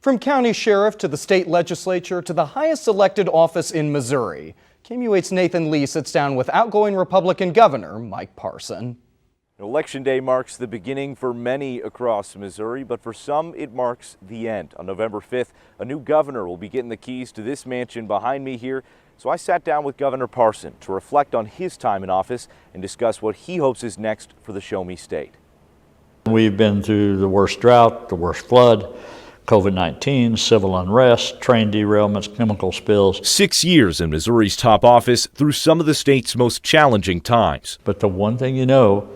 From county sheriff to the state legislature to the highest elected office in Missouri, KOMU 8's Nathan Lee sits down with outgoing Republican Governor Mike Parson. Election Day marks the beginning for many across Missouri, but for some it marks the end. On November 5th, a new governor will be getting the keys to this mansion behind me here. So I sat down with Governor Parson to reflect on his time in office and discuss what he hopes is next for the Show Me State. We've been through the worst drought, the worst flood, COVID-19, civil unrest, train derailments, chemical spills. 6 years in Missouri's top office through some of the state's most challenging times. But the one thing you know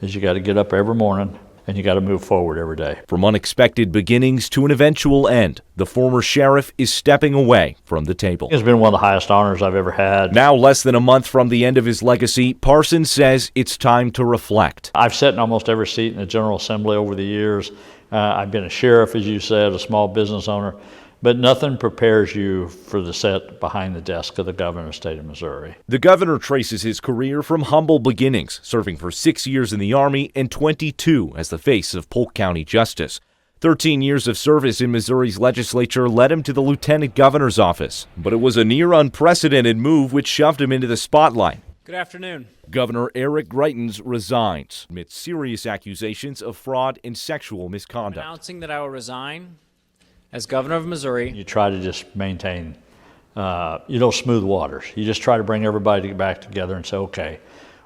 is you got to get up every morning and you got to move forward every day. From unexpected beginnings to an eventual end, the former sheriff is stepping away from the table. It's been one of the highest honors I've ever had. Now, less than a month from the end of his legacy, Parson says it's time to reflect. I've sat in almost every seat in the General Assembly over the years. I've been a sheriff, as you said, a small business owner, but nothing prepares you for the set behind the desk of the governor of the state of Missouri. The governor traces his career from humble beginnings, serving for 6 years in the Army and 22 as the face of Polk County Justice. 13 years of service in Missouri's legislature led him to the lieutenant governor's office, but it was a near unprecedented move which shoved him into the spotlight. Good afternoon. Governor Eric Greitens resigns amid serious accusations of fraud and sexual misconduct. Announcing that I will resign as governor of Missouri. You try to just maintain, smooth waters. You just try to bring everybody back together and say, okay,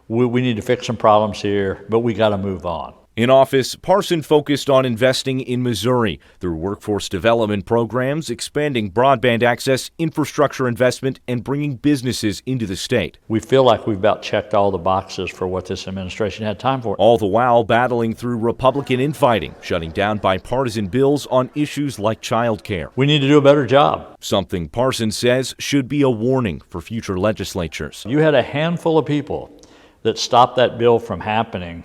we need to fix some problems here, but we got to move on. In office, Parson focused on investing in Missouri through workforce development programs, expanding broadband access, infrastructure investment, and bringing businesses into the state. We feel like we've about checked all the boxes for what this administration had time for. All the while battling through Republican infighting, shutting down bipartisan bills on issues like child care. We need to do a better job. Something Parson says should be a warning for future legislatures. You had a handful of people that stopped that bill from happening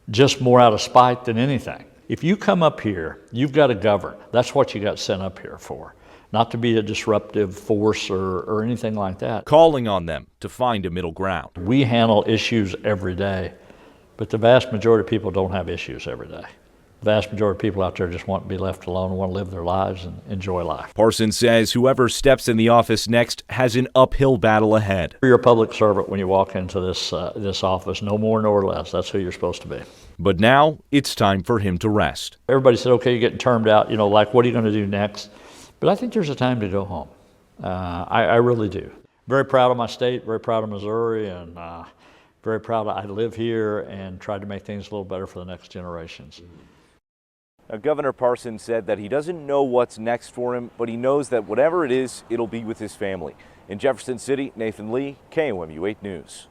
just more out of spite than anything. If you come up here, you've got to govern. That's what you got sent up here for, not to be a disruptive force or anything like that. Calling on them to find a middle ground. We handle issues every day, but the vast majority of people don't have issues every day. The vast majority of people out there just want to be left alone and want to live their lives and enjoy life. Parson says whoever steps in the office next has an uphill battle ahead. You're a public servant when you walk into this office, no more nor less. That's who you're supposed to be. But now it's time for him to rest. Everybody said, okay, you're getting termed out, like what are you going to do next? But I think there's a time to go home. I really do. Very proud of my state, very proud of Missouri, and very proud I live here and tried to make things a little better for the next generations. Now, Governor Parson said that he doesn't know what's next for him, but he knows that whatever it is, it'll be with his family. In Jefferson City, Nathan Lee, KOMU 8 News.